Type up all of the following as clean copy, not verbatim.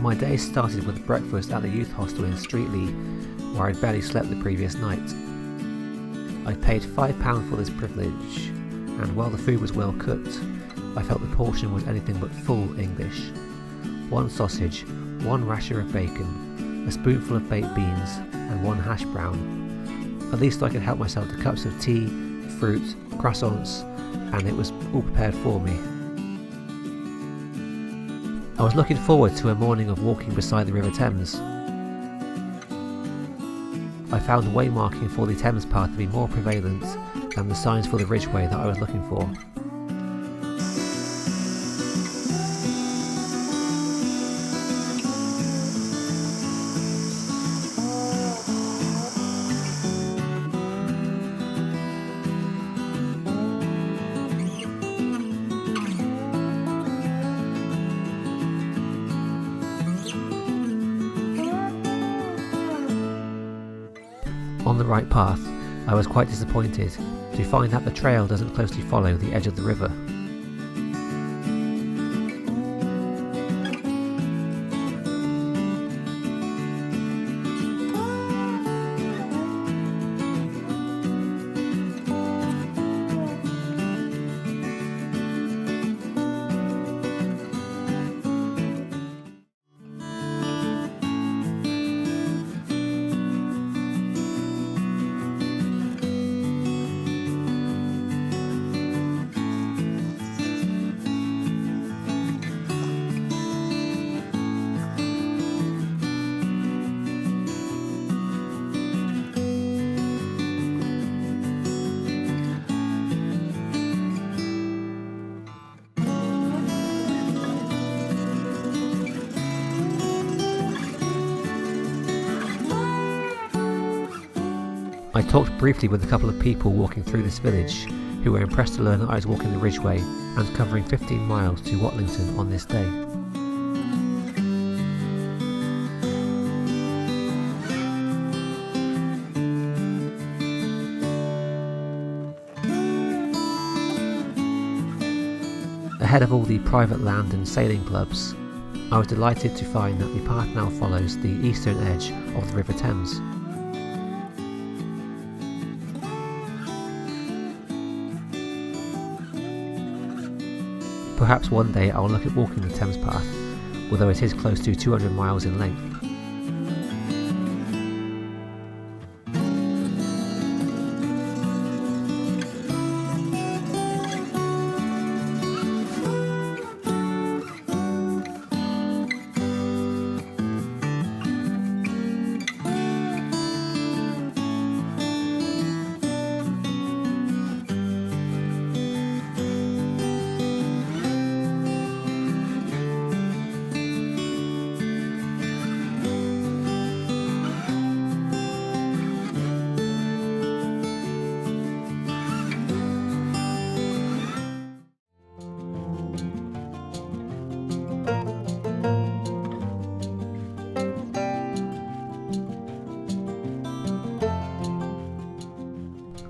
My day started with breakfast at the youth hostel in Streatley, where I'd barely slept the previous night. I paid £5 for this privilege, and while the food was well cooked, I felt the portion was anything but full English. 1 sausage, 1 rasher of bacon, a spoonful of baked beans, and 1 hash brown. At least I could help myself to cups of tea, fruit, croissants, and it was all prepared for me. I was looking forward to a morning of walking beside the River Thames. I found the waymarking for the Thames Path to be more prevalent than the signs for the Ridgeway that I was looking for. On the right path, I was quite disappointed to find that the trail doesn't closely follow the edge of the river. I talked briefly with a couple of people walking through this village who were impressed to learn that I was walking the Ridgeway and covering 15 miles to Watlington on this day. Ahead of all the private land and sailing clubs, I was delighted to find that the path now follows the eastern edge of the River Thames. Perhaps one day I'll look at walking the Thames Path, although it is close to 200 miles in length.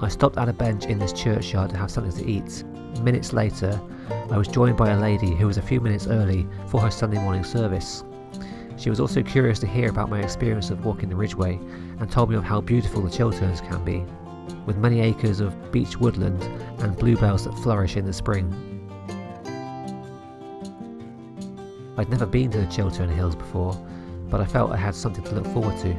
I stopped at a bench in this churchyard to have something to eat. Minutes later, I was joined by a lady who was a few minutes early for her Sunday morning service. She was also curious to hear about my experience of walking the Ridgeway and told me of how beautiful the Chilterns can be, with many acres of beech woodland and bluebells that flourish in the spring. I'd never been to the Chiltern Hills before, but I felt I had something to look forward to.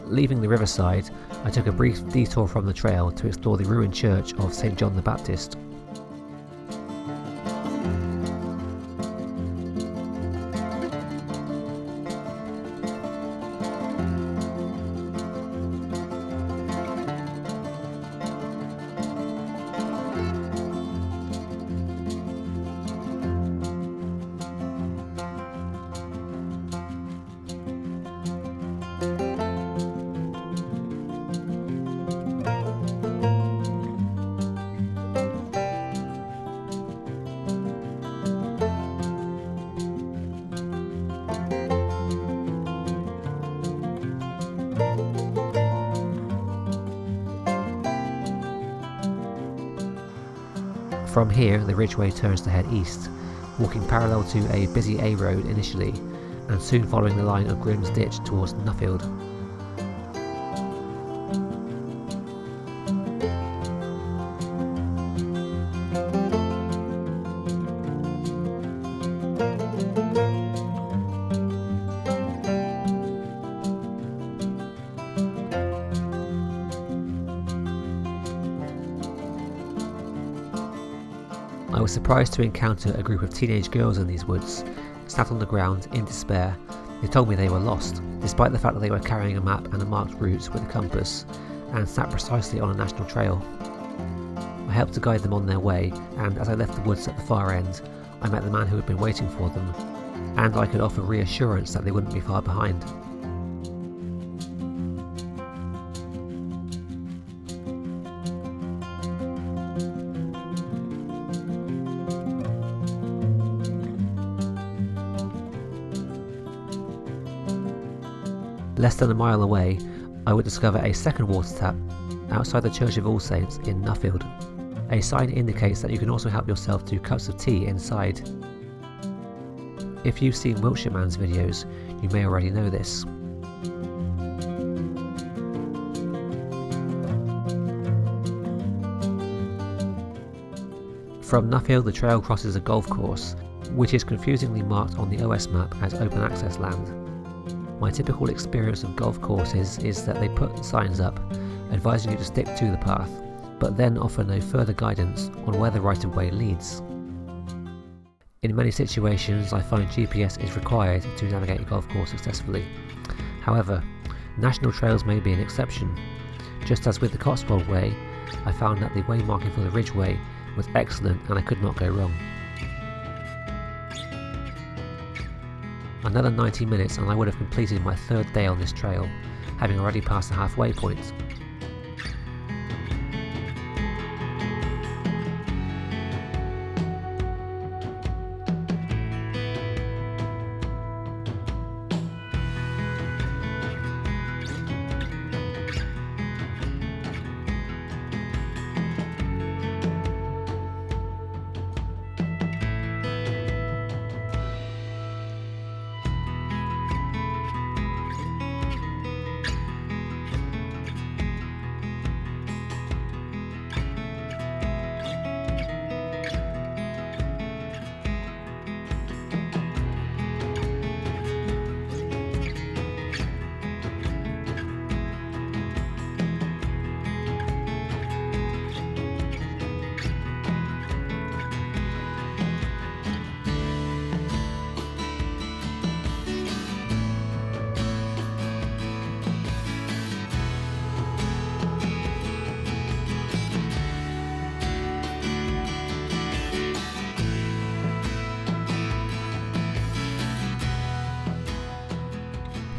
Leaving the riverside, I took a brief detour from the trail to explore the ruined church of St. John the Baptist. From here, the Ridgeway turns to head east, walking parallel to a busy A road initially, and soon following the line of Grim's Ditch towards Nuffield. I was surprised to encounter a group of teenage girls in these woods, sat on the ground in despair. They told me they were lost, despite the fact that they were carrying a map and a marked route with a compass, and sat precisely on a national trail. I helped to guide them on their way, and as I left the woods at the far end, I met the man who had been waiting for them, and I could offer reassurance that they wouldn't be far behind. Less than a mile away, I would discover a second water tap outside the Church of All Saints in Nuffield. A sign indicates that you can also help yourself to cups of tea inside. If you've seen Wiltshire Man's videos, you may already know this. From Nuffield, the trail crosses a golf course, which is confusingly marked on the OS map as open access land. My typical experience of golf courses is that they put signs up advising you to stick to the path, but then offer no further guidance on where the right of way leads. In many situations, I find GPS is required to navigate a golf course successfully. However, national trails may be an exception. Just as with the Cotswold Way, I found that the way marking for the Ridgeway was excellent and I could not go wrong. Another 90 minutes and I would have completed my third day on this trail, having already passed the halfway point.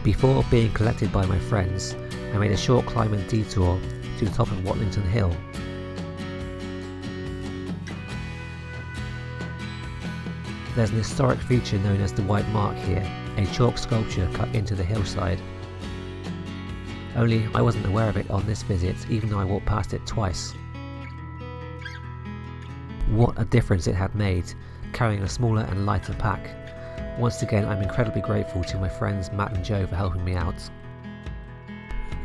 Before being collected by my friends, I made a short climb and detour to the top of Watlington Hill. There's an historic feature known as the White Mark here, a chalk sculpture cut into the hillside. Only I wasn't aware of it on this visit, even though I walked past it twice. What a difference it had made, carrying a smaller and lighter pack. Once again, I'm incredibly grateful to my friends Matt and Joe for helping me out.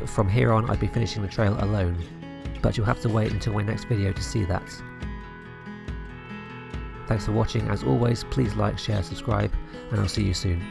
From here on, I'd be finishing the trail alone, but you'll have to wait until my next video to see that. Thanks for watching. As always, please like, share, subscribe, and I'll see you soon.